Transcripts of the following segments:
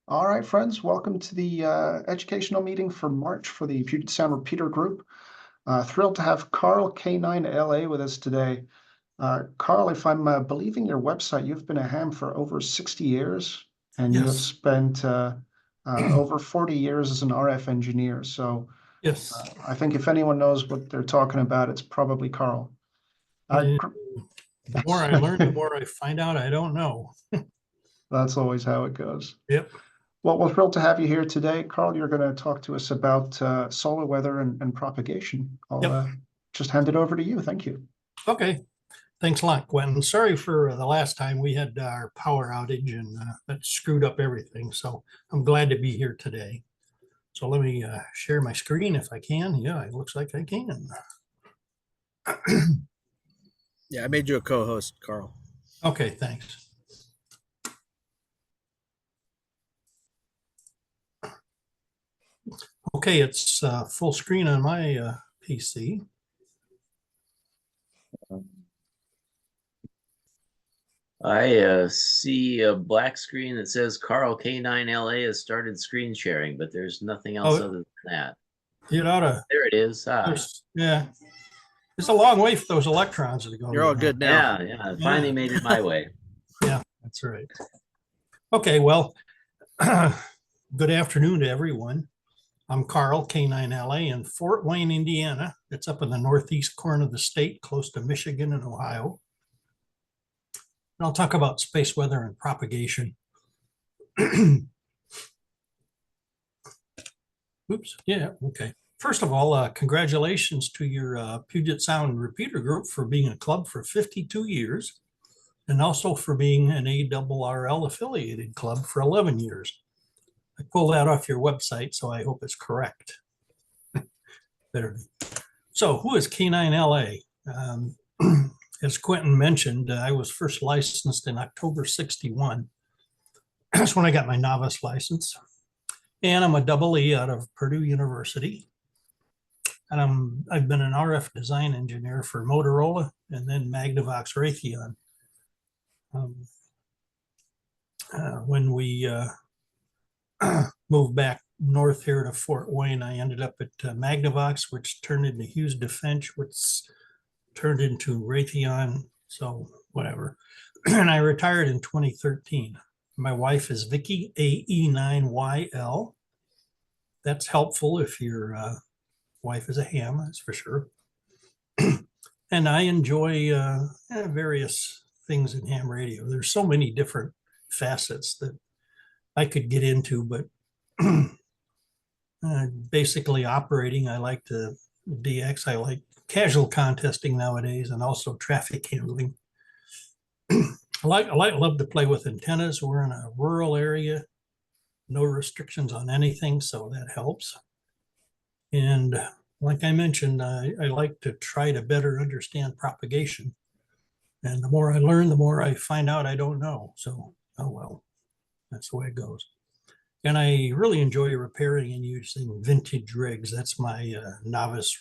All right, friends, welcome to the educational meeting for March for the Puget Sound Repeater Group. Thrilled to have Carl K9LA with us today. Carl, if I'm believing your website, you've been a ham for over 60 years, and you have Yes. spent over 40 years as an RF engineer. So Yes. I think if anyone knows what they're talking about, it's probably Carl. And the more I learn, the more I find out I don't know. That's always how it goes. Yep. Well, we're thrilled to have you here today. Carl, you're going to talk to us about solar weather and propagation. I'll Yep. just hand it over to you. Thank you. Okay. Thanks a lot, Gwen. Sorry for the last time we had our power outage and that screwed up everything. So I'm glad to be here today. So let me share my screen if I can. Yeah, it looks like I can. Yeah, I made you a co-host, Carl. Okay, thanks. Okay, it's full screen on my PC. I see a black screen that says Carl K9LA has started screen sharing, but there's nothing else other than that. You ought to. There it is. Yeah. It's a long way for those electrons to go. You're all good now. Yeah, finally made it my way. Yeah, that's right. Okay, well, good afternoon to everyone. I'm Carl, K9LA, in Fort Wayne, Indiana. It's up in the northeast corner of the state, close to Michigan and Ohio. And I'll talk about space weather and propagation. Oops, yeah, okay. First of all, congratulations to your Puget Sound Repeater Group for being a club for 52 years, and also for being an ARRL affiliated club for 11 years. I pulled that off your website, so I hope it's correct. There. So who is K9LA? As Quentin mentioned, I was first licensed in October 61. That's when I got my novice license. And I'm a double E out of Purdue University. And I've been an RF design engineer for Motorola and then Magnavox Raytheon. When we moved back north here to Fort Wayne, I ended up at Magnavox, which turned into Hughes Defense, which turned into Raytheon, so whatever. And I retired in 2013. My wife is Vicky, AE9YL. That's helpful if your wife is a ham, that's for sure. And I enjoy various things in ham radio. There's so many different facets that I could get into, but basically operating, I like to DX, I like casual contesting nowadays, and also traffic handling. I love to play with antennas. We're in a rural area, no restrictions on anything, so that helps. And like I mentioned, I like to try to better understand propagation. And the more I learn, the more I find out I don't know. So, oh well, that's the way it goes. And I really enjoy repairing and using vintage rigs. That's my novice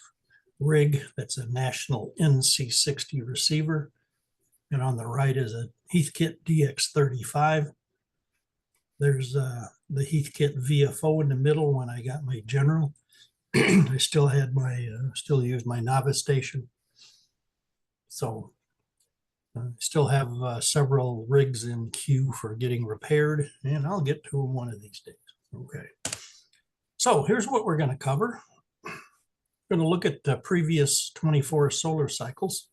rig. That's a National NC60 receiver. And on the right is a Heathkit DX35. There's the Heathkit VFO in the middle when I got my general. I still had my, still use my novice station. So I still have several rigs in queue for getting repaired, and I'll get to them one of these days. Okay. So here's what we're going to cover. We're going to look at the previous 24 solar cycles,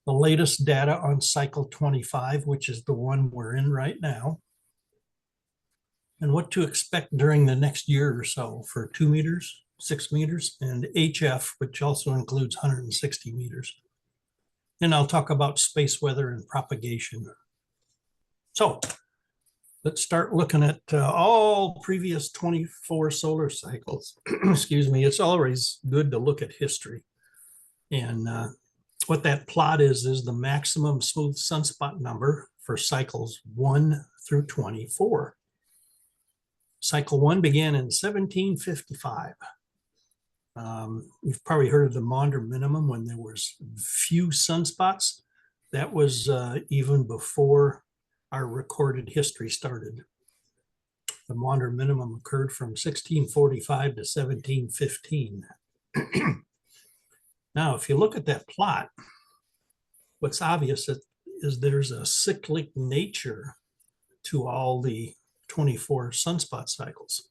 the latest data on cycle 25, which is the one we're in right now, and what to expect during the next year or so for 2 meters, 6 meters, and HF, which also includes 160 meters. And I'll talk about space weather and propagation. So let's start looking at all previous 24 solar cycles. Excuse me, it's always good to look at history. And what that plot is the maximum smooth sunspot number for cycles 1 through 24. Cycle 1 began in 1755. You've probably heard of the Maunder minimum when there was few sunspots. That was even before our recorded history started. The water minimum occurred from 1645 to 1715. Now, if you look at that plot, what's obvious is there's a cyclic nature to all the 24 sunspot cycles.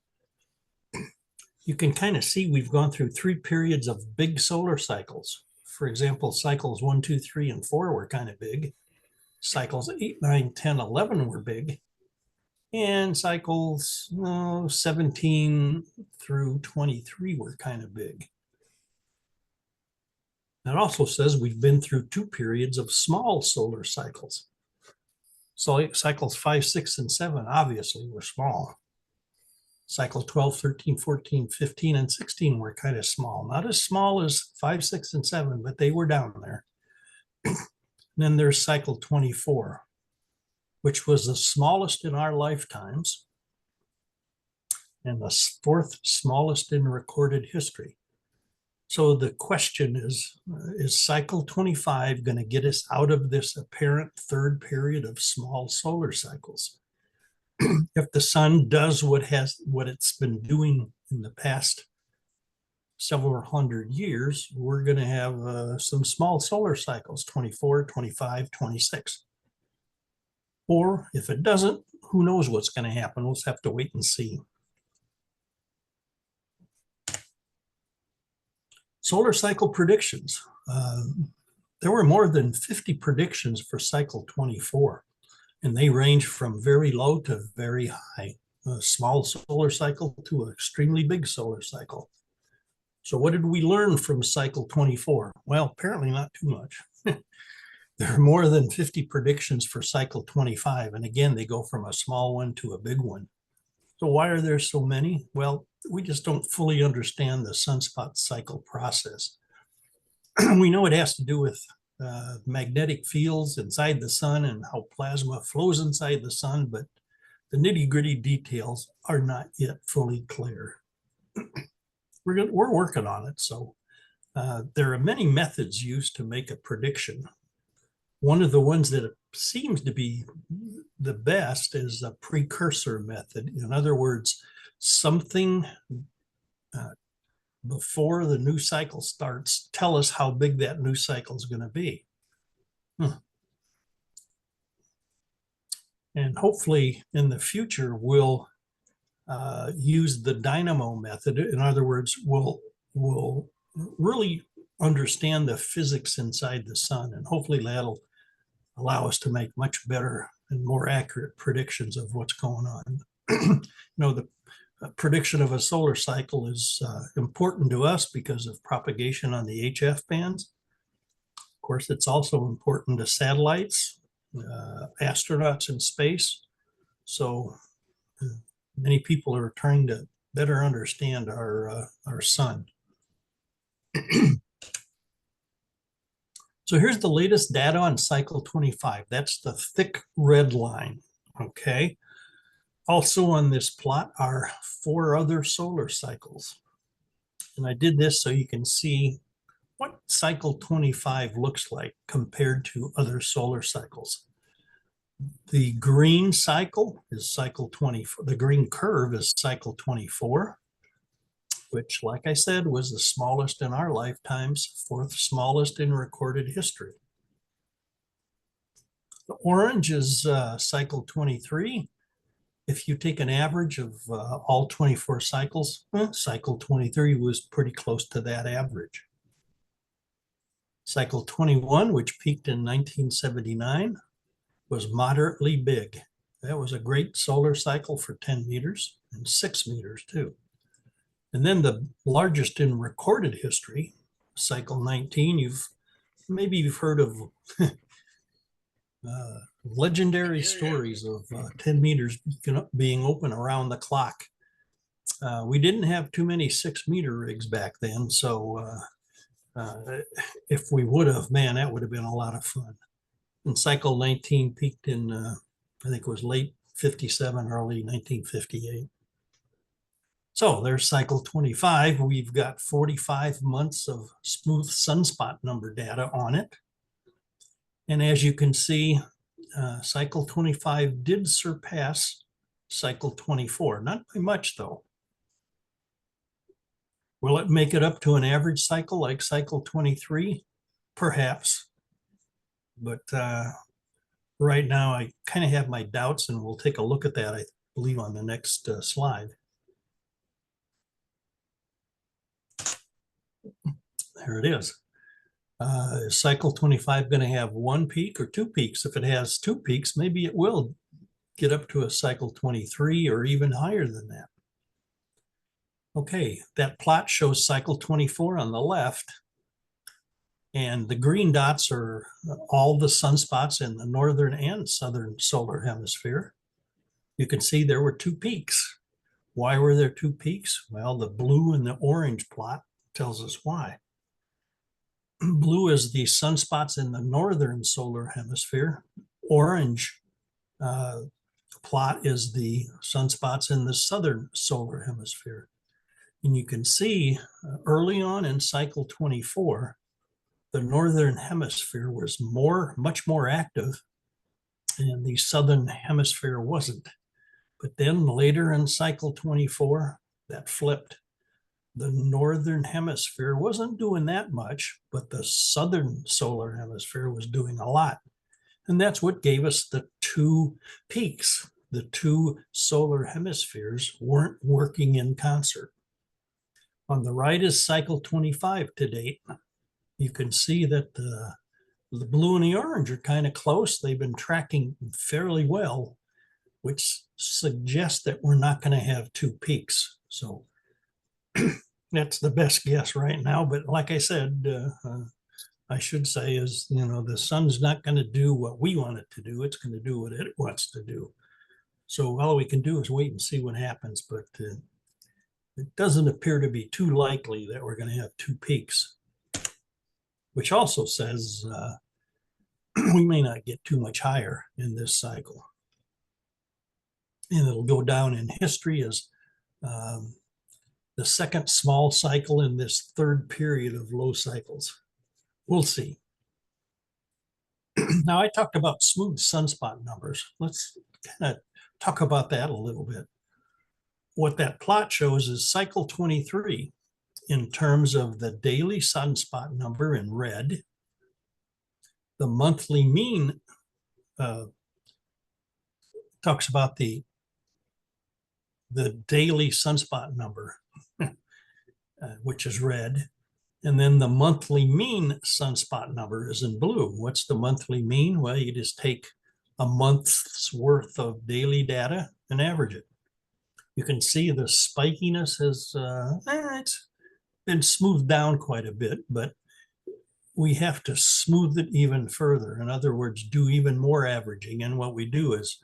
You can kind of see we've gone through 3 periods of big solar cycles. For example, cycles 1, 2, 3, and 4 were kind of big. Cycles 8, 9, 10, 11 were big. And cycles 17 through 23 were kind of big. That also says we've been through 2 periods of small solar cycles. So cycles 5, 6, and 7 obviously were small. Cycle 12, 13, 14, 15, and 16 were kind of small. Not as small as 5, 6, and 7, but they were down there. Then there's cycle 24, which was the smallest in our lifetimes and the 4th smallest in recorded history. So the question is cycle 25 going to get us out of this apparent 3rd period of small solar cycles? If the sun does what it's been doing in the past several hundred years, we're going to have some small solar cycles, 24, 25, 26. Or if it doesn't, who knows what's going to happen? We'll just have to wait and see. Solar cycle predictions. There were more than 50 predictions for cycle 24, and they range from very low to very high, a small solar cycle to an extremely big solar cycle. So what did we learn from cycle 24? Well, apparently not too much. There are more than 50 predictions for cycle 25, and again, they go from a small one to a big one. So why are there so many? Well, we just don't fully understand the sunspot cycle process. We know it has to do with magnetic fields inside the sun and how plasma flows inside the sun, but the nitty-gritty details are not yet fully clear. We're working on it. So there are many methods used to make a prediction. One of the ones that seems to be the best is a precursor method. In other words, something before the new cycle starts, tell us how big that new cycle is going to be. And hopefully in the future, we'll use the dynamo method. In other words, we'll really understand the physics inside the sun, and hopefully that'll allow us to make much better and more accurate predictions of what's going on. The prediction of a solar cycle is important to us because of propagation on the HF bands. Of course, it's also important to satellites, astronauts in space. So many people are trying to better understand our sun. So here's the latest data on cycle 25. That's the thick red line, okay? Also on this plot are 4 other solar cycles. And I did this so you can see what cycle 25 looks like compared to other solar cycles. The green cycle is cycle 24. The green curve is cycle 24, which, like I said, was the smallest in our lifetimes, 4th smallest in recorded history. The orange is cycle 23. If you take an average of all 24 cycles, cycle 23 was pretty close to that average. Cycle 21, which peaked in 1979, was moderately big. That was a great solar cycle for 10 meters and 6 meters too. And then the largest in recorded history, cycle 19, maybe you've heard of legendary stories of 10 meters being open around the clock. We didn't have too many 6-meter rigs back then, so if we would have, man, that would have been a lot of fun. And cycle 19 peaked in, I think it was late 57, early 1958. So there's cycle 25. We've got 45 months of smooth sunspot number data on it. And as you can see, cycle 25 did surpass cycle 24. Not by much, though. Will it make it up to an average cycle like cycle 23? Perhaps. But right now, I kind of have my doubts, and we'll take a look at that, I believe, on the next slide. There it is. Is cycle 25 going to have one peak or two peaks? If it has two peaks, maybe it will get up to a cycle 23 or even higher than that. Okay, that plot shows cycle 24 on the left, and the green dots are all the sunspots in the northern and southern solar hemisphere. You can see there were two peaks. Why were there two peaks? Well, the blue and the orange plot tells us why. Blue is the sunspots in the northern solar hemisphere. Orange plot is the sunspots in the southern solar hemisphere. And you can see early on in cycle 24, the northern hemisphere was much more active, and the southern hemisphere wasn't. But then later in cycle 24, that flipped. The northern hemisphere wasn't doing that much, but the southern solar hemisphere was doing a lot. And that's what gave us the two peaks. The two solar hemispheres weren't working in concert. On the right is cycle 25 to date. You can see that the blue and the orange are kind of close. They've been tracking fairly well, which suggests that we're not going to have two peaks. So that's the best guess right now. But like I said, I should say is, the sun's not going to do what we want it to do. It's going to do what it wants to do. So all we can do is wait and see what happens. But it doesn't appear to be too likely that we're going to have two peaks, which also says we may not get too much higher in this cycle. And it'll go down in history as the second small cycle in this third period of low cycles. We'll see. Now, I talked about smooth sunspot numbers. Let's kind of talk about that a little bit. What that plot shows is cycle 23 in terms of the daily sunspot number in red. The monthly mean talks about the daily sunspot number, which is red. And then the monthly mean sunspot number is in blue. What's the monthly mean? Well, you just take a month's worth of daily data and average it. You can see the spikiness has it's been smoothed down quite a bit, but we have to smooth it even further. In other words, do even more averaging. And what we do is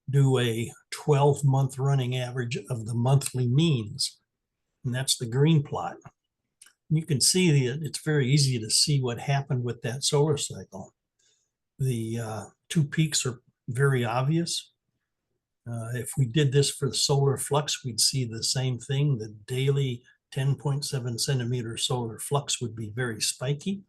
do a 12-month running average of the monthly means. And that's the green plot. You can see it's very easy to see what happened with that solar cycle. The two peaks are very obvious. If we did this for the solar flux, we'd see the same thing. The daily 10.7 centimeter solar flux would be very spiky.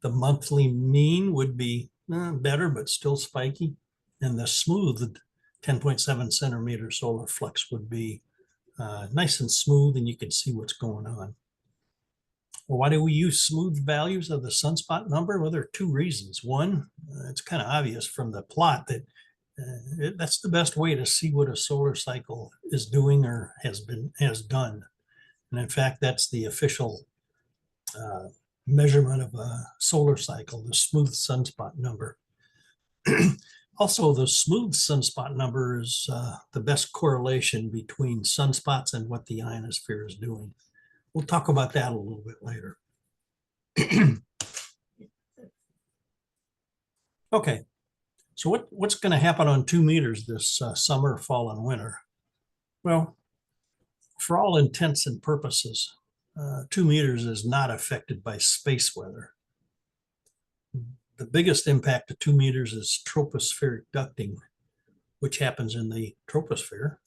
The monthly mean would be better, but still spiky. And the smooth 10.7 centimeter solar flux would be nice and smooth, and you can see what's going on. Well, why do we use smooth values of the sunspot number? Well, there are two reasons. One, it's kind of obvious from the plot that that's the best way to see what a solar cycle is doing or has done. And in fact, that's the official measurement of a solar cycle, the smooth sunspot number. Also, the smooth sunspot number is the best correlation between sunspots and what the ionosphere is doing. We'll talk about that a little bit later. Okay, so what's going to happen on 2 meters this summer, fall, and winter? Well, for all intents and purposes, 2 meters is not affected by space weather. The biggest impact of 2 meters is tropospheric ducting, which happens in the troposphere,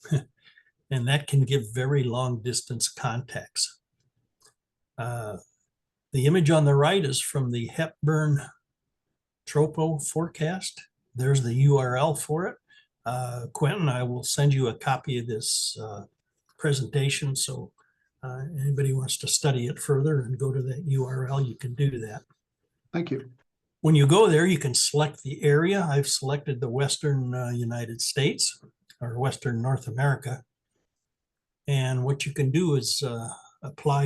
and that can give very long distance contacts. The image on the right is from the Hepburn Tropo forecast. There's the URL for it. Quentin, I will send you a copy of this presentation. So anybody wants to study it further and go to that URL, you can do that. Thank you. When you go there, you can select the area. I've selected the Western United States or Western North America. And what you can do is apply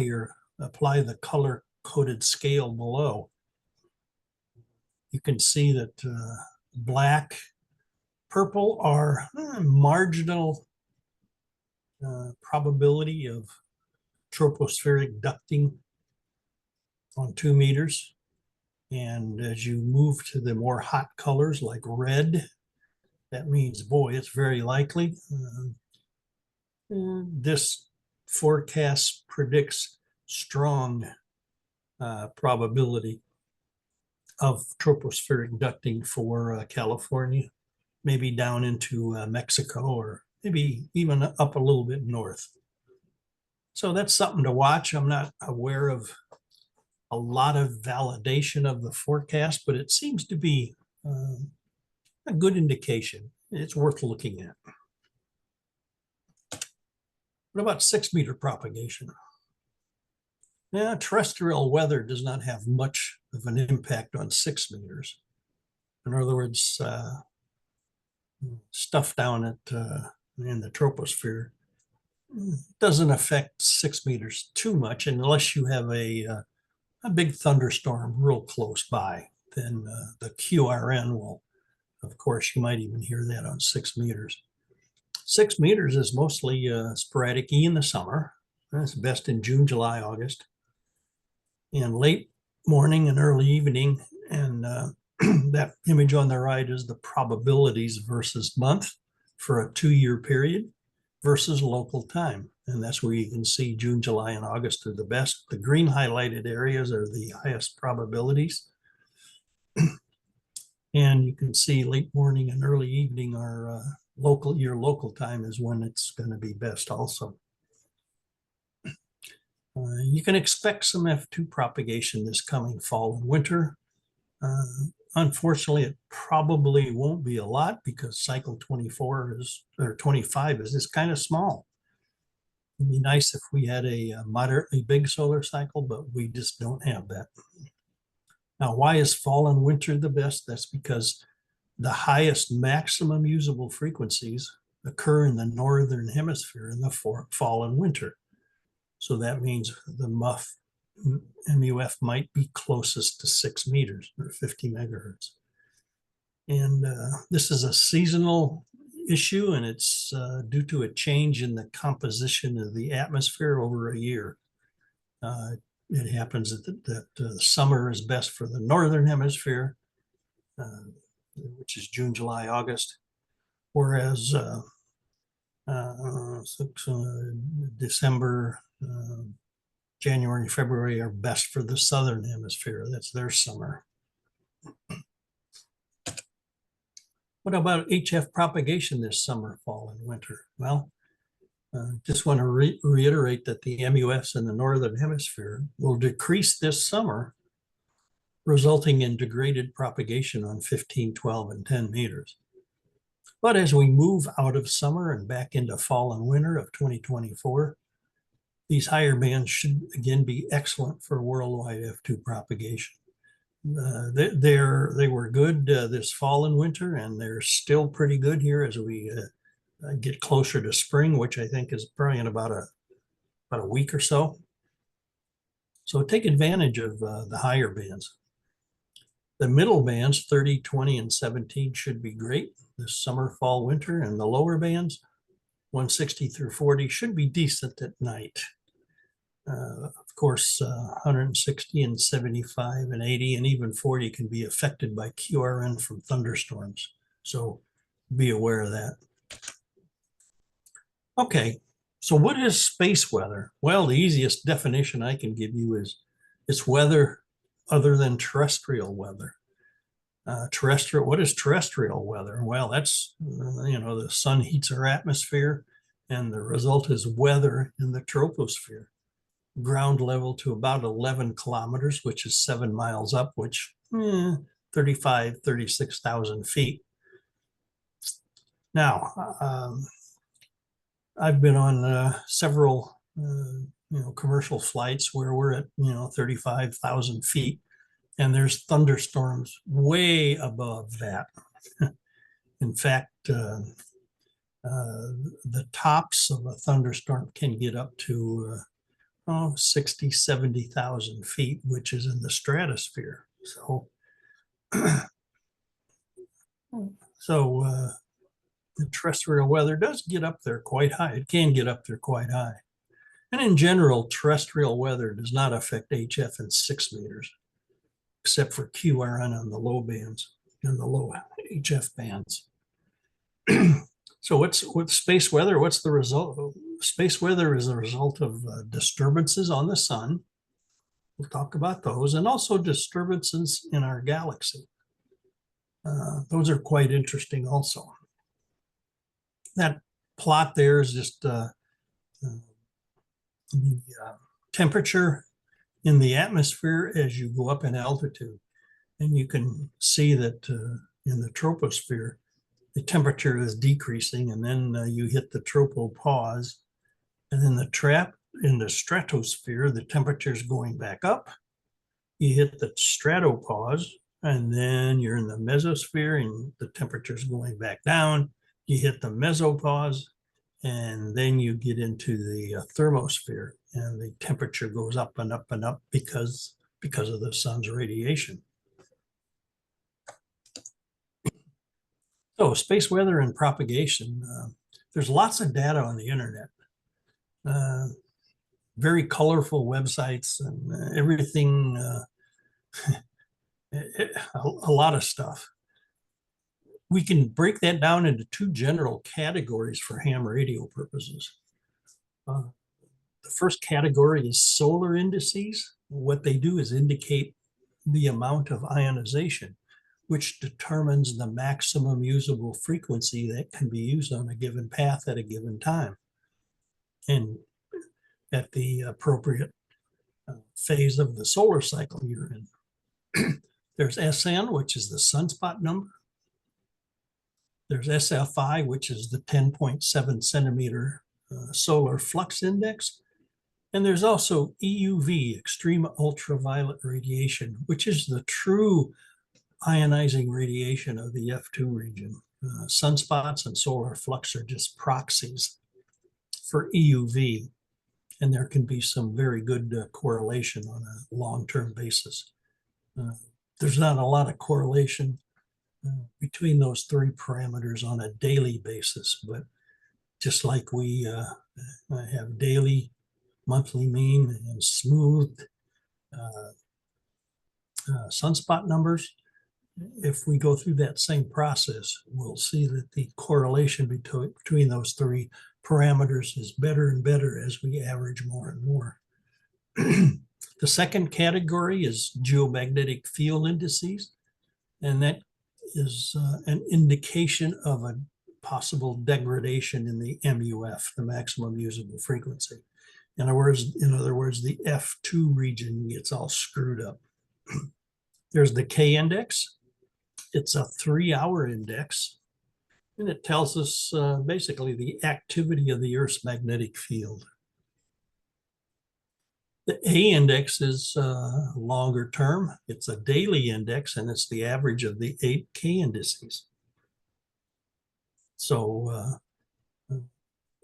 the color coded scale below. You can see that black, purple are marginal probability of tropospheric ducting on 2 meters. And as you move to the more hot colors like red, that means, boy, it's very likely. This forecast predicts strong probability of tropospheric ducting for California, maybe down into Mexico, or maybe even up a little bit north. So that's something to watch. I'm not aware of a lot of validation of the forecast, but it seems to be a good indication. It's worth looking at. What about 6-meter propagation? Yeah, terrestrial weather does not have much of an impact on 6 meters. In other words, stuff down at in the troposphere doesn't affect 6 meters too much unless you have a big thunderstorm real close by. Then the QRN will, of course, you might even hear that on 6 meters. 6 meters is mostly sporadic in the summer. It's best in June, July, August, and late morning and early evening. And that image on the right is the probabilities versus month for a 2-year period versus local time. And that's where you can see June, July, and August are the best. The green highlighted areas are the highest probabilities. And you can see late morning and early evening are your local time is when it's going to be best also. You can expect some F2 propagation this coming fall and winter. Unfortunately, it probably won't be a lot because cycle 24 or 25 is kind of small. It'd be nice if we had a moderately big solar cycle, but we just don't have that. Now, why is fall and winter the best? That's because the highest maximum usable frequencies occur in the northern hemisphere in the fall and winter. So that means the MUF might be closest to 6 meters or 50 megahertz. And this is a seasonal issue, and it's due to a change in the composition of the atmosphere over a year. It happens that summer is best for the northern hemisphere, which is June, July, August, whereas December, January, and February are best for the southern hemisphere. That's their summer. What about HF propagation this summer, fall, and winter? Well, just want to reiterate that the MUFs in the northern hemisphere will decrease this summer, resulting in degraded propagation on 15, 12, and 10 meters. But as we move out of summer and back into fall and winter of 2024, these higher bands should again be excellent for worldwide F2 propagation. They were good this fall and winter, and they're still pretty good here as we get closer to spring, which I think is probably in about a week or so. So take advantage of the higher bands. The middle bands, 30, 20, and 17 should be great this summer, fall, winter, and the lower bands, 160 through 40, should be decent at night. Of course, 160 and 75 and 80 and even 40 can be affected by QRN from thunderstorms. So be aware of that. Okay, so what is space weather? Well, the easiest definition I can give you is it's weather other than terrestrial weather. What is terrestrial weather? Well, that's, the sun heats our atmosphere, and the result is weather in the troposphere. Ground level to about 11 kilometers, which is 7 miles up, which 36,000 feet. Now, I've been on several, commercial flights where we're at, 35,000 feet, and there's thunderstorms way above that. In fact, the tops of a thunderstorm can get up to 60, 70,000 feet, which is in the stratosphere. So the terrestrial weather does get up there quite high. It can get up there quite high. And in general, terrestrial weather does not affect HF in 6 meters, except for QRN on the low bands and the low HF bands. So what's space weather? What's the result? Space weather is a result of disturbances on the sun. We'll talk about those, and also disturbances in our galaxy. Those are quite interesting also. That plot there is just the temperature in the atmosphere as you go up in altitude. And you can see that in the troposphere, the temperature is decreasing, and then you hit the tropopause. And then in the stratosphere, the temperature is going back up. You hit the stratopause, and then you're in the mesosphere, and the temperature is going back down. You hit the mesopause, and then you get into the thermosphere, and the temperature goes up and up and up because of the sun's radiation. So space weather and propagation, there's lots of data on the internet. Very colorful websites and everything, a lot of stuff. We can break that down into 2 general categories for ham radio purposes. The first category is solar indices. What they do is indicate the amount of ionization, which determines the maximum usable frequency that can be used on a given path at a given time and at the appropriate phase of the solar cycle you're in. There's SN, which is the sunspot number. There's SFI, which is the 10.7 centimeter solar flux index. And there's also EUV, extreme ultraviolet radiation, which is the true ionizing radiation of the F2 region. Sunspots and solar flux are just proxies for EUV, and there can be some very good correlation on a long-term basis. There's not a lot of correlation between those 3 parameters on a daily basis, but just like we have daily, monthly mean, and smooth sunspot numbers, if we go through that same process, we'll see that the correlation between those 3 parameters is better and better as we average more and more. The second category is geomagnetic field indices, and that is an indication of a possible degradation in the MUF, the maximum usable frequency. In other words, the F2 region gets all screwed up. There's the K index. It's a 3-hour index, and it tells us basically the activity of the Earth's magnetic field. The A index is longer term. It's a daily index, and it's the average of the 8 K indices. So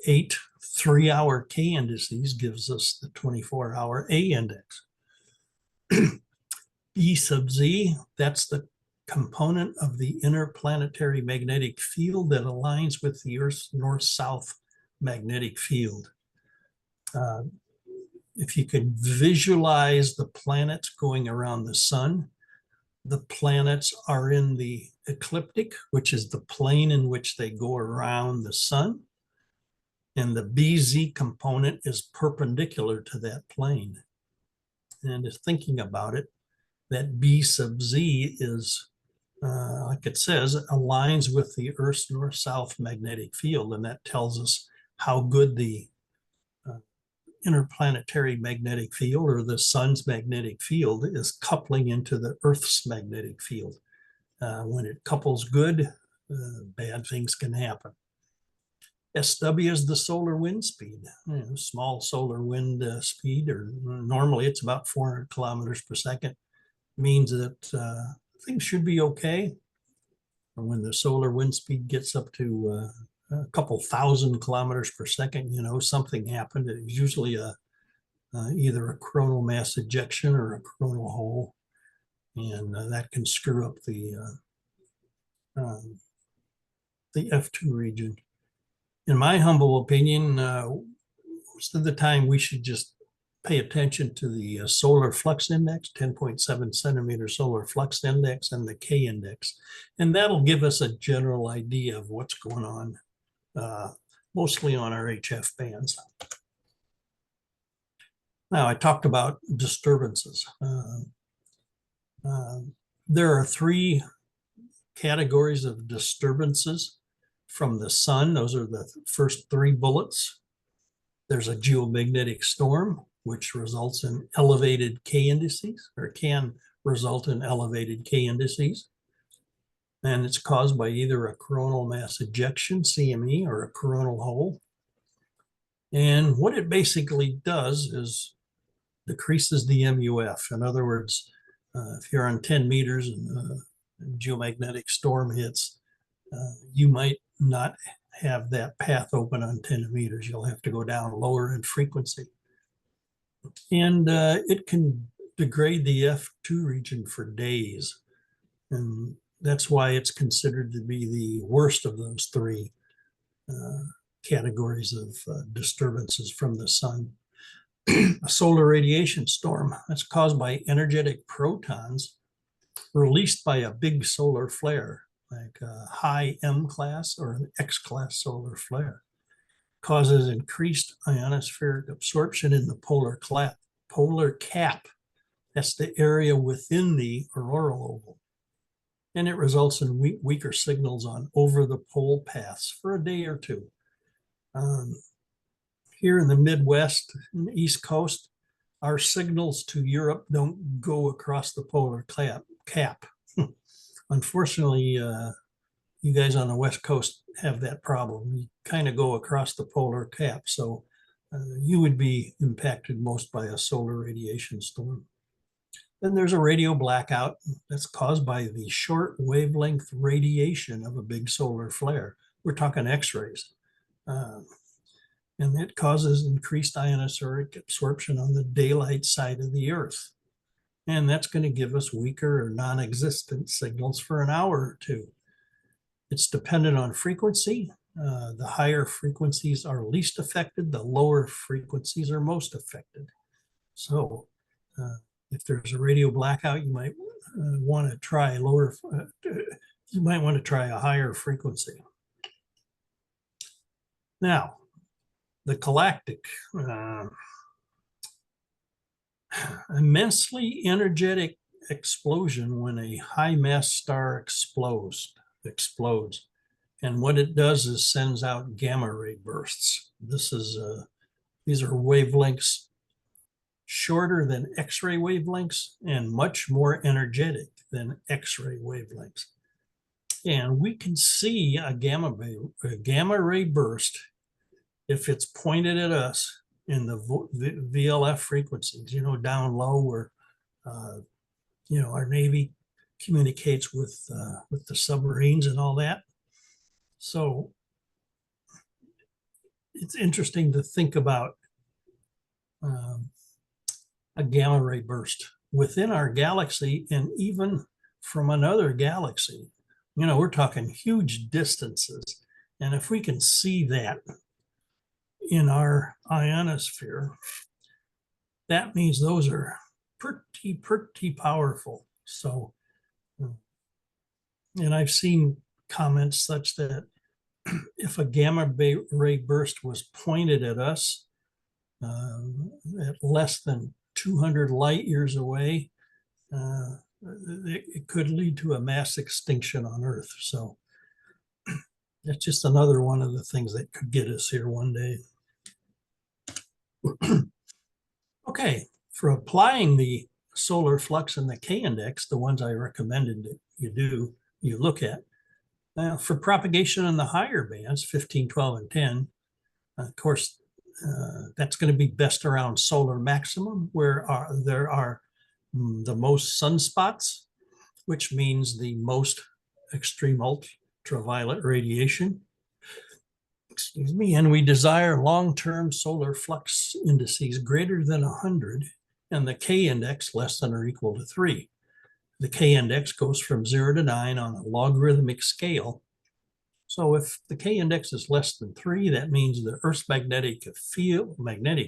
8 3-hour K indices gives us the 24-hour A index. E sub Z, that's the component of the interplanetary magnetic field that aligns with the Earth's north-south magnetic field. If you could visualize the planets going around the sun, the planets are in the ecliptic, which is the plane in which they go around the sun. And the BZ component is perpendicular to that plane. And if thinking about it, that B sub Z is, like it says, aligns with the Earth's north-south magnetic field. And that tells us how good the interplanetary magnetic field or the sun's magnetic field is coupling into the Earth's magnetic field. When it couples good, bad things can happen. SW is the solar wind speed, small solar wind speed, or normally it's about 400 kilometers per second, means that things should be okay. And when the solar wind speed gets up to a couple thousand kilometers per second, something happened. It's usually either a coronal mass ejection or a coronal hole, and that can screw up the F2 region. In my humble opinion, most of the time we should just pay attention to the solar flux index, 10.7 centimeter solar flux index, and the K index. And that'll give us a general idea of what's going on, mostly on our HF bands. Now, I talked about disturbances. There are 3 categories of disturbances from the sun. Those are the first 3 bullets. There's a geomagnetic storm, which results in elevated K indices, or can result in elevated K indices. And it's caused by either a coronal mass ejection, CME, or a coronal hole. And what it basically does is decreases the MUF. In other words, if you're on 10 meters and a geomagnetic storm hits, you might not have that path open on 10 meters. You'll have to go down lower in frequency. And it can degrade the F2 region for days. And that's why it's considered to be the worst of those 3 categories of disturbances from the sun. A solar radiation storm that's caused by energetic protons released by a big solar flare, like a high M class or an X class solar flare, causes increased ionospheric absorption in the polar cap. That's the area within the auroral oval. And it results in weaker signals on over the pole paths for a day or 2. Here in the Midwest and the East Coast, our signals to Europe don't go across the polar cap. Unfortunately, you guys on the West Coast have that problem. You kind of go across the polar cap, so you would be impacted most by a solar radiation storm. Then there's a radio blackout that's caused by the short wavelength radiation of a big solar flare. We're talking X-rays. And it causes increased ionospheric absorption on the daylight side of the Earth. And that's going to give us weaker or non-existent signals for an hour or 2. It's dependent on frequency. The higher frequencies are least affected. The lower frequencies are most affected. So if there's a radio blackout, you might want to try you might want to try a higher frequency. Now, the galactic, immensely energetic explosion when a high mass star explodes. And what it does is sends out gamma ray bursts. These are wavelengths shorter than X-ray wavelengths and much more energetic than X-ray wavelengths. And we can see a gamma ray burst if it's pointed at us in the VLF frequencies, down low where, our Navy communicates with the submarines and all that. So it's interesting to think about a gamma ray burst within our galaxy and even from another galaxy. We're talking huge distances. And if we can see that in our ionosphere, that means those are pretty powerful. So, and I've seen comments such that if a gamma ray burst was pointed at us at less than 200 light years away, it could lead to a mass extinction on Earth. So that's just another one of the things that could get us here one day. Okay, for applying the solar flux and the K index, the ones I recommended that you look at, For propagation in the higher bands, 15, 12, and 10, of course, that's going to be best around solar maximum, where there are the most sunspots, which means the most extreme ultraviolet radiation. Excuse me, and we desire long-term solar flux indices greater than 100 and the K index less than or equal to 3. The K index goes from 0 to 9 on a logarithmic scale. So if the K index is less than 3, that means the Earth's magnetic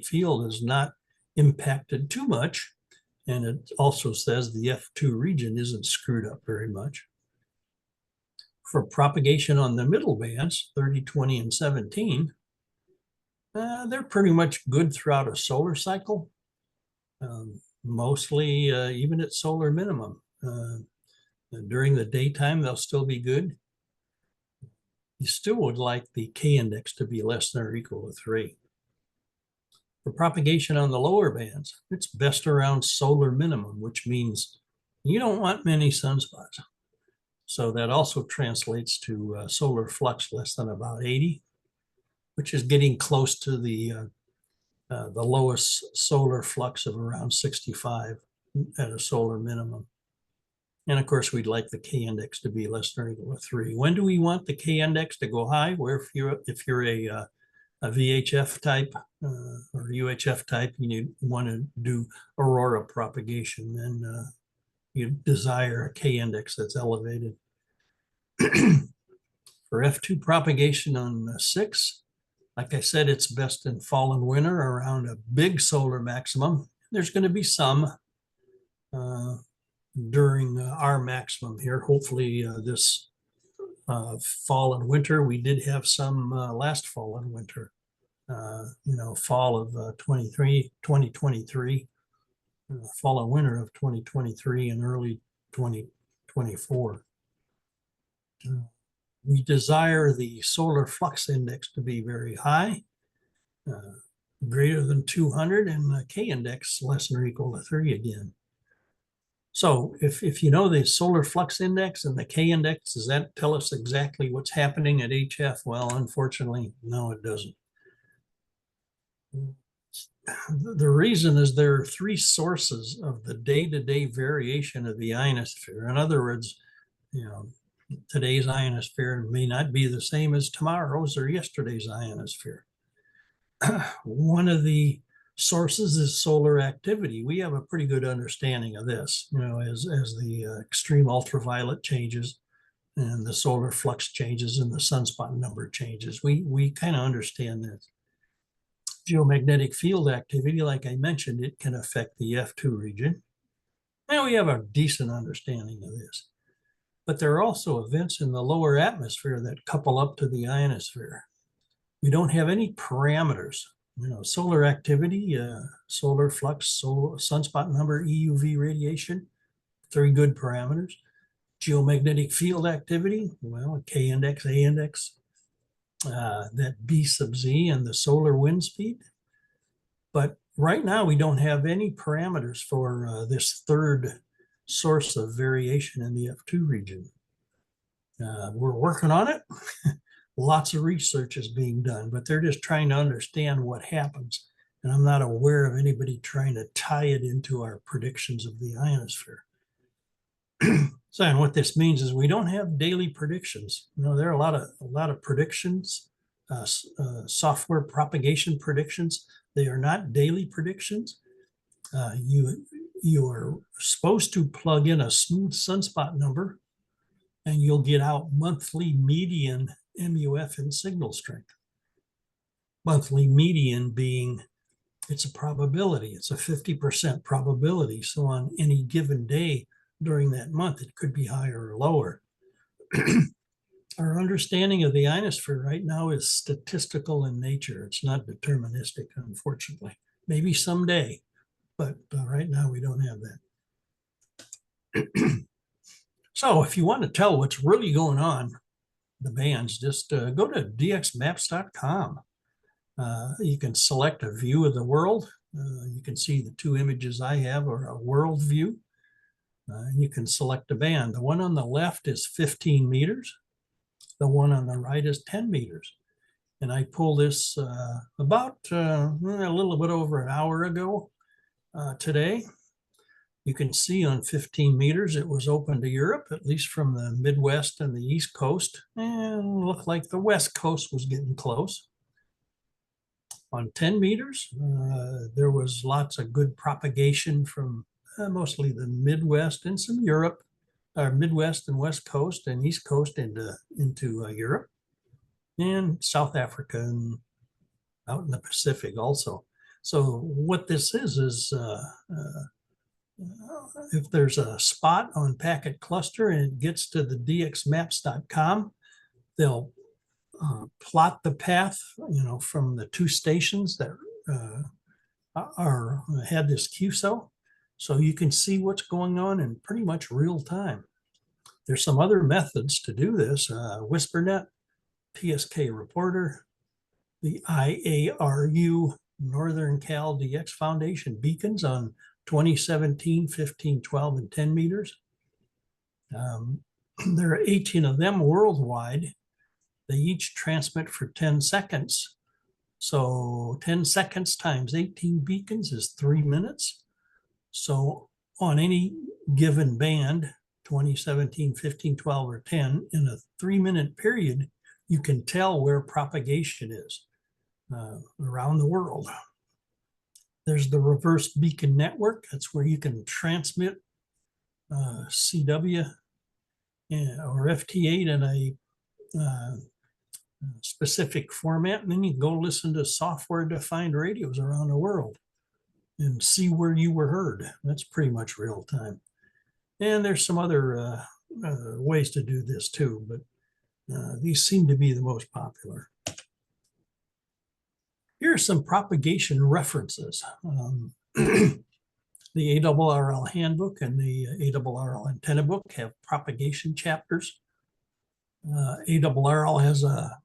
field is not impacted too much. And it also says the F2 region isn't screwed up very much. For propagation on the middle bands, 30, 20, and 17, they're pretty much good throughout a solar cycle. Mostly even at solar minimum. During the daytime, they'll still be good. You still would like the K index to be less than or equal to 3. For propagation on the lower bands, it's best around solar minimum, which means you don't want many sunspots. So that also translates to solar flux less than about 80, which is getting close to the lowest solar flux of around 65 at a solar minimum. And of course, we'd like the K index to be less than or equal to 3. When do we want the K index to go high? Where if you're a VHF type or UHF type, you want to do aurora propagation, then you desire a K index that's elevated. For F2 propagation on 6, like I said, it's best in fall and winter around a big solar maximum. There's going to be some during our maximum here. Hopefully this fall and winter. We did have some last fall and winter, fall of 2023, fall and winter of 2023 and early 2024. We desire the solar flux index to be very high, greater than 200, and the K index less than or equal to 3 again. So if you know the solar flux index and the K index, does that tell us exactly what's happening at HF? Well, unfortunately, no, it doesn't. The reason is there are 3 sources of the day-to-day variation of the ionosphere. In other words, today's ionosphere may not be the same as tomorrow's or yesterday's ionosphere. One of the sources is solar activity. We have a pretty good understanding of this, as the extreme ultraviolet changes and the solar flux changes and the sunspot number changes. We kind of understand this. Geomagnetic field activity, like I mentioned, it can affect the F2 region. And we have a decent understanding of this. But there are also events in the lower atmosphere that couple up to the ionosphere. We don't have any parameters. Solar activity, solar flux, sunspot number, EUV radiation, very good parameters. Geomagnetic field activity, well, K index, A index, that B sub Z, and the solar wind speed. But right now, we don't have any parameters for this third source of variation in the F2 region. We're working on it. Lots of research is being done, but they're just trying to understand what happens. And I'm not aware of anybody trying to tie it into our predictions of the ionosphere. So, and what this means is we don't have daily predictions. There are a lot of predictions, software propagation predictions. They are not daily predictions. You are supposed to plug in a smooth sunspot number, and you'll get out monthly median MUF and signal strength. Monthly median being, it's a probability. It's a 50% probability. So on any given day during that month, it could be higher or lower. Our understanding of the ionosphere right now is statistical in nature. It's not deterministic, unfortunately. Maybe someday, but right now we don't have that. So if you want to tell what's really going on, the bands, just go to dxmaps.com. You can select a view of the world. You can see the 2 images I have are a world view. You can select a band. The one on the left is 15 meters. The one on the right is 10 meters. And I pulled this about a little bit over an hour ago today. You can see on 15 meters, it was open to Europe, at least from the Midwest and the East Coast, and looked like the West Coast was getting close. On 10 meters, there was lots of good propagation from mostly the Midwest and some Europe, or Midwest and West Coast and East Coast into Europe and South Africa and out in the Pacific also. So what this is if there's a spot on packet cluster and it gets to the dxmaps.com, they'll plot the path, from the two stations that had this QSO, so you can see what's going on in pretty much real time. There's some other methods to do this: WhisperNet, PSK Reporter, the IARU Northern Cal DX Foundation beacons on 2017, 15, 12, and 10 meters. There are 18 of them worldwide. They each transmit for 10 seconds. So 10 seconds times 18 beacons is 3 minutes. So on any given band, 2017, 15, 12, or 10, in a 3-minute period, you can tell where propagation is around the world. There's the reverse beacon network. That's where you can transmit CW or FT8 in a specific format, and then you can go listen to software-defined radios around the world and see where you were heard. That's pretty much real time. And there's some other ways to do this too, but these seem to be the most popular. Here are some propagation references. The ARRL handbook and the ARRL antenna book have propagation chapters. ARRL has a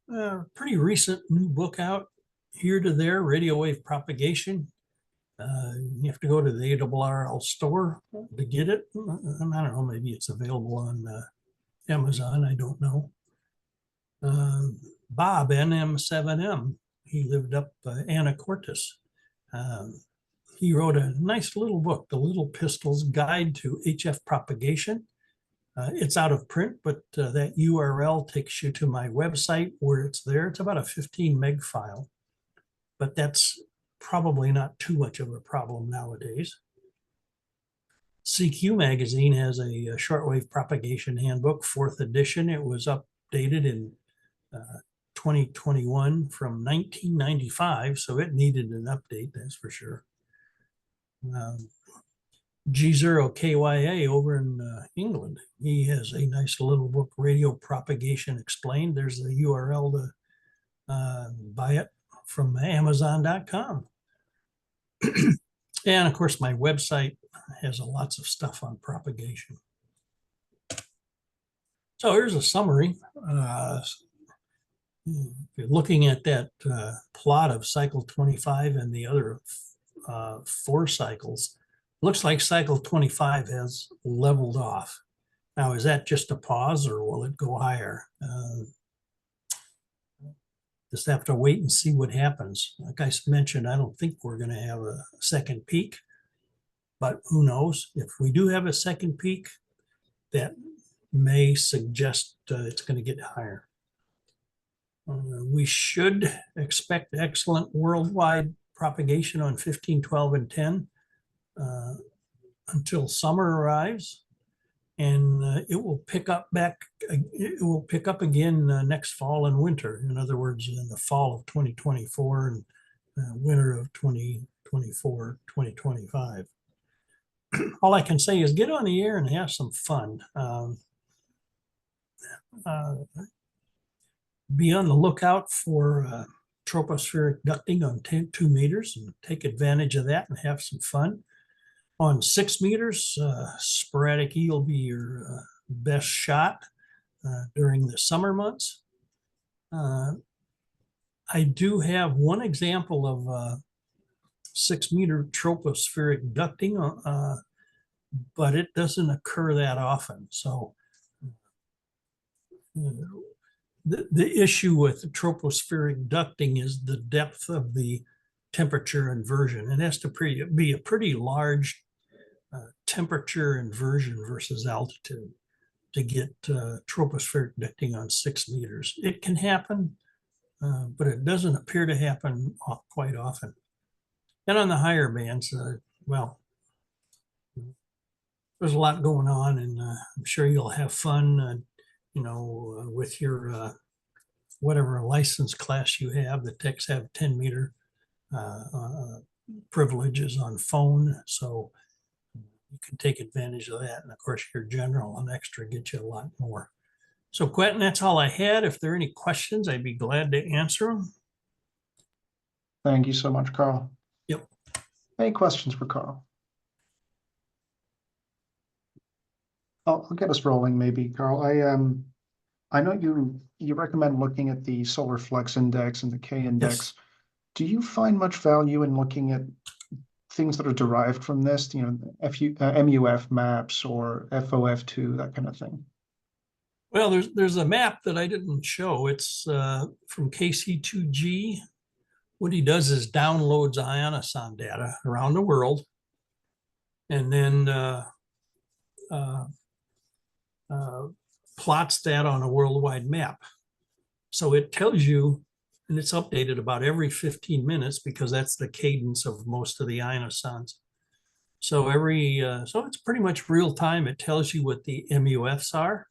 pretty recent new book out, Here to There, Radio Wave Propagation. You have to go to the ARRL store to get it. I don't know, maybe it's available on Amazon, I don't know. Bob, NM7M, he lived up Anacortes. He wrote a nice little book, The Little Pistol's Guide to HF Propagation. It's out of print, but that URL takes you to my website where it's there. It's about a 15 meg file, but that's probably not too much of a problem nowadays. CQ magazine has a shortwave propagation handbook, 4th edition. It was updated in 2021 from 1995, so it needed an update, that's for sure. G0KYA over in England, he has a nice little book, Radio Propagation Explained. There's the URL to buy it from Amazon.com. And of course, my website has lots of stuff on propagation. So here's a summary. If you're looking at that plot of cycle 25 and the other 4 cycles, looks like cycle 25 has leveled off. Now, is that just a pause or will it go higher? Just have to wait and see what happens. Like I mentioned, I don't think we're going to have a second peak, but who knows? If we do have a second peak, that may suggest it's going to get higher. We should expect excellent worldwide propagation on 15, 12, and 10 until summer arrives, and it will pick up again next fall and winter. In other words, in the fall of 2024 and winter of 2024, 2025. All I can say is get on the air and have some fun. Be on the lookout for tropospheric ducting on 2 meters and take advantage of that and have some fun. On 6 meters, sporadic E will be your best shot during the summer months. I do have one example of 6 meter tropospheric ducting, but it doesn't occur that often. So the issue with the tropospheric ducting is the depth of the temperature inversion. It has to be a pretty large temperature inversion versus altitude to get tropospheric ducting on 6 meters. It can happen, but it doesn't appear to happen quite often. And on the higher bands, well, there's a lot going on, and I'm sure you'll have fun, with your whatever license class you have. The techs have 10-meter privileges on phone, so you can take advantage of that. And of course, your general and extra get you a lot more. So Quentin, that's all I had. If there are any questions, I'd be glad to answer them. Thank you so much, Carl. Yep. Any questions for Carl? I'll get us rolling, maybe, Carl. I know you recommend looking at the solar flux index and the K index. Yes. Do you find much value in looking at things that are derived from this, MUF maps or FOF2, that kind of thing? Well, there's a map that I didn't show. It's from KC2G. What he does is downloads ionoson data around the world, and then plots that on a worldwide map. So it tells you, and it's updated about every 15 minutes because that's the cadence of most of the ionosons. So so it's pretty much real time. It tells you what the MUFs are,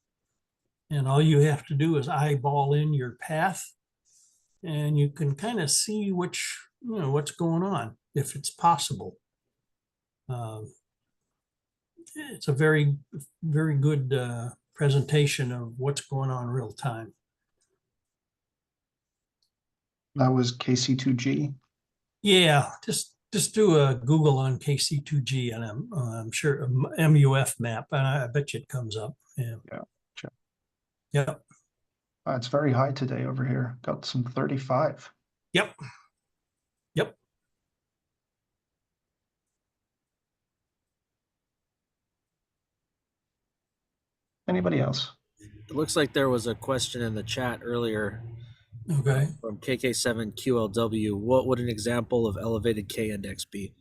and all you have to do is eyeball in your path, and you can kind of see what's going on if it's possible. It's a very, very good presentation of what's going on real time. That was KC2G. Yeah, just do a Google on KC2G, and I'm sure MUF map, and I bet you it comes up. Yeah. Yeah. Sure. Yeah. It's very high today over here. Got some 35. Yep. Yep. Anybody else? It looks like there was a question in the chat earlier Okay. from KK7QLW. What would an example of elevated K index be?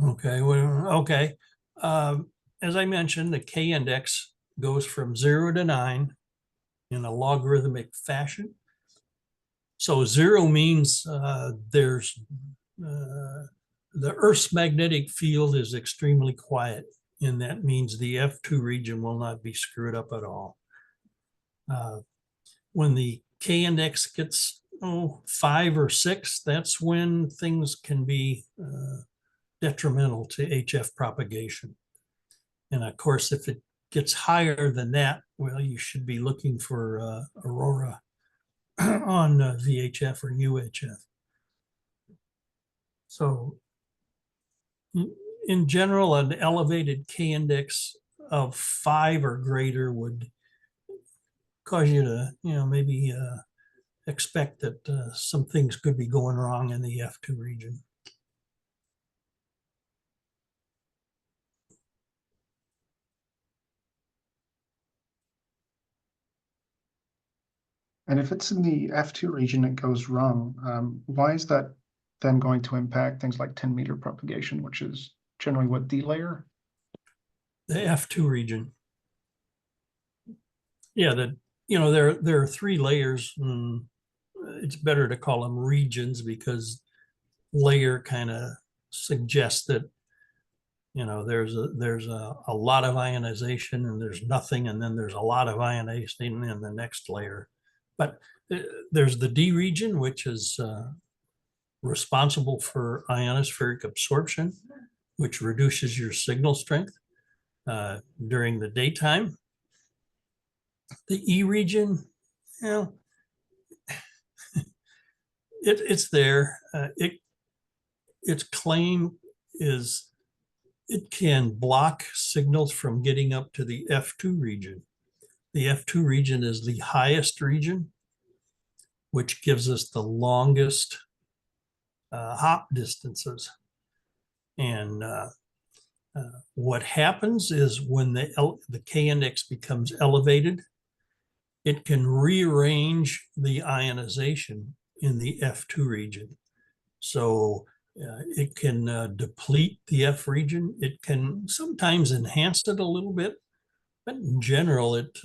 Okay. Well, okay. As I mentioned, the K index goes from 0 to 9 in a logarithmic fashion. So 0 means there's the Earth's magnetic field is extremely quiet, and that means the F2 region will not be screwed up at all. When the K index gets 5 or 6, that's when things can be detrimental to HF propagation. And of course, if it gets higher than that, well, you should be looking for aurora on VHF or UHF. So in general, an elevated K index of 5 or greater would cause you to, maybe expect that some things could be going wrong in the F2 region. And if it's in the F2 region, it goes wrong. Why is that then going to impact things like 10-meter propagation, which is generally what D layer? The F2 region. Yeah, there are 3 layers. And it's better to call them regions because layer kind of suggests that there's a lot of ionization and there's nothing, and then there's a lot of ionization in the next layer. But there's the D region, which is responsible for ionospheric absorption, which reduces your signal strength during the daytime. The E region, it's there. Its claim is it can block signals from getting up to the F2 region. The F2 region is the highest region, which gives us the longest hop distances. And what happens is when the K index becomes elevated, it can rearrange the ionization in the F2 region. So it can deplete the F region. It can sometimes enhance it a little bit, but in general, it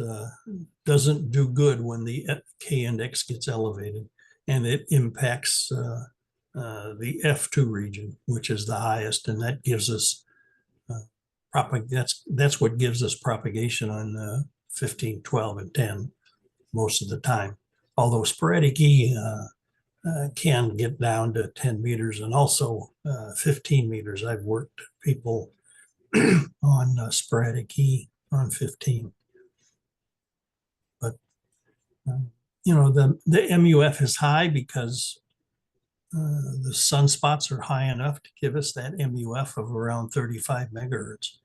doesn't do good when the K index gets elevated, and it impacts the F2 region, which is the highest, and that gives us that's what gives us propagation on 15, 12, and 10 most of the time. Although sporadic E can get down to 10 meters and also 15 meters. I've worked people on sporadic E on 15. But, you know, the MUF is high because the sunspots are high enough to give us that MUF of around 35 megahertz.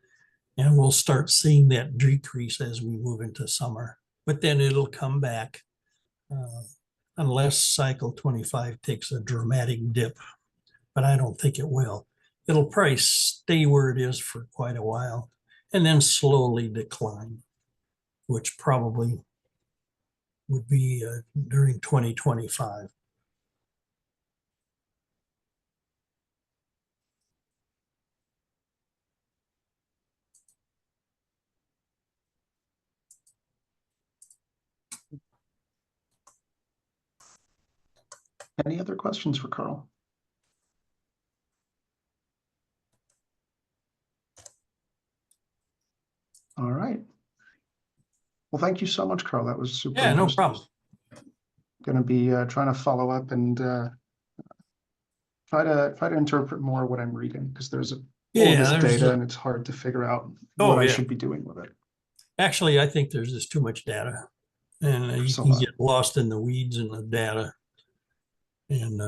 And we'll start seeing that decrease as we move into summer. But then it'll come back unless cycle 25 takes a dramatic dip. But I don't think it will. It'll probably stay where it is for quite a while and then slowly decline, which probably would be during 2025. Any other questions for Carl? All right. Well, thank you so much, Carl. That was super Yeah, no interesting. problem. Going to be trying to follow up and try to interpret more what I'm reading, because there's all this data and it's hard to figure out what I should be doing with it. Actually, I think there's just too much data, and you can get lost in the weeds in the data. And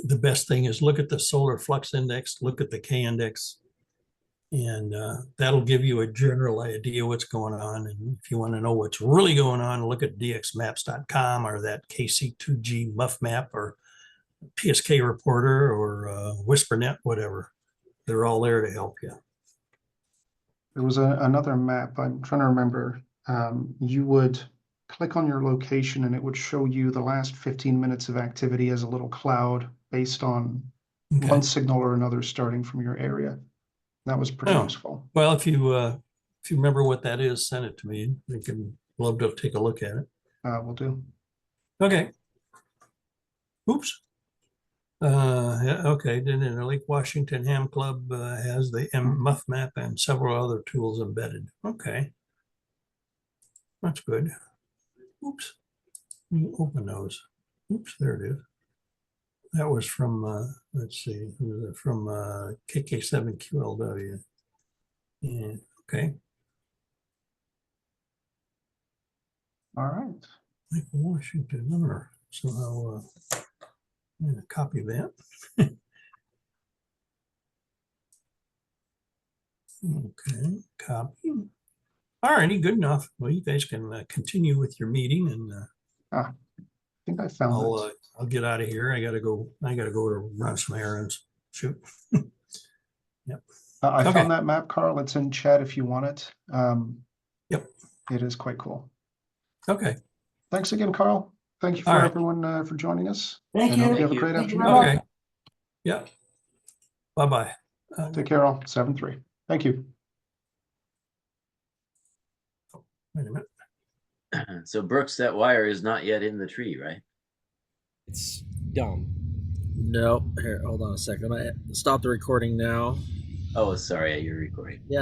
the best thing is look at the solar flux index, look at the K index, and that'll give you a general idea what's going on. And if you want to know what's really going on, look at dxmaps.com or that KC2G muff map or PSK reporter or WhisperNet, whatever. They're all there to help you. There was another map, I'm trying to remember. You would click on your location and it would show you the last 15 minutes of activity as a little cloud based on one signal or another starting from your area. That was pretty useful. Well, if you remember what that is, send it to me. I can love to take a look at it. Will do. Okay. Oops. Yeah, okay. Then in the Lake Washington Ham Club has the muff map and several other tools embedded. Okay. That's good. Oops. Open those. Oops, there it is. That was from, let's see, from KK7QLW. Yeah, okay. All right. Lake Washington, so I'll copy that. Okay, copy. All righty, good enough. Well, you guys can continue with your meeting, and I think I found it. I'll get out of here. I gotta go to run some errands. Shoot. Yep. I found that map, Carl. It's in chat if you want it. Yep. It is quite cool. Okay. Thanks again, Carl. Thank you for everyone for joining us. Thank you. Hope you have a great afternoon. Okay. Yeah. Bye-bye. Take care, all. 7-3. Thank you. Wait a minute. So Brooks, that wire is not yet in the tree, right? It's dumb. No, here, hold on a second. I stop the recording now. Oh, sorry, you're recording. Yeah.